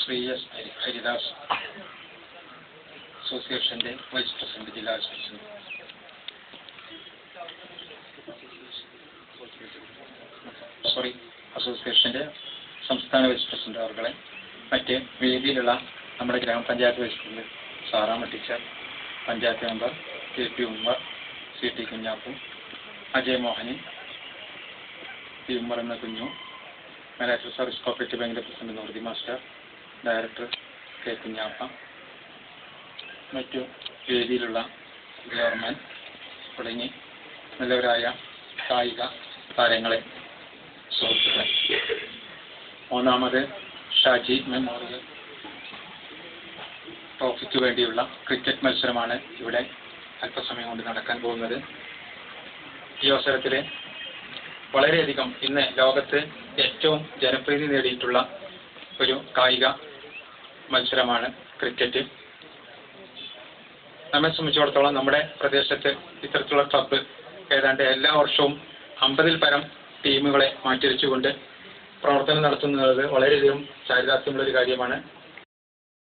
Shri S Haridas അസോസിയേഷന്റെ vice president, ജില്ലാ president. അസോസിയേഷന്റെ സംസ്ഥാന വൈസ് പ്രസിഡന്റ് അവർകളെ, മറ്റ് വേദിയിലുള്ള നമ്മുടെ grama panchayat vice president Saramma teacher, panchayat member KP Ummer, CT Kunjappu, Ajay Mohanan, P Ummer എന്ന കുഞ്ഞു, മാനേജർ സർവീസ് കോപ്പറേറ്റീവ് ബാങ്കിന്റെ president Nooruddin master, director K Kunjappa, മറ്റു വേദിയിലുള്ള ചെയർമാൻ തുടങ്ങി നല്ലവരായ കായിക താരങ്ങളെ, സുഹൃത്തുക്കളെ, മൂന്നാമത് ഷാജി മെമ്മോറിയൽ ട്രോഫിക്ക് വേണ്ടിയുള്ള ക്രിക്കറ്റ് മത്സരമാണ് ഇവിടെ അല്പസമയം കൊണ്ട് നടക്കാൻ പോകുന്നത്. ഈ അവസരത്തിൽ വളരെയധികം ഇന്ന് ലോകത്ത് ഏറ്റവും ജനപ്രീതി നേടിയിട്ടുള്ള ഒരു കായിക മത്സരമാണ് ക്രിക്കറ്റ്. നമ്മെ സംബന്ധിച്ചിടത്തോളം നമ്മുടെ പ്രദേശത്ത് ഇത്തരത്തിലുള്ള ക്ലബ്ബ് ഏതാണ്ട് എല്ലാ വർഷവും 50-ൽ പരം ടീമുകളെ മാറ്റിവെച്ചുകൊണ്ട് പ്രവർത്തനം നടത്തുന്നത് വളരെയധികം ചാരിതാർത്ഥ്യമുള്ളൊരു കാര്യമാണ്.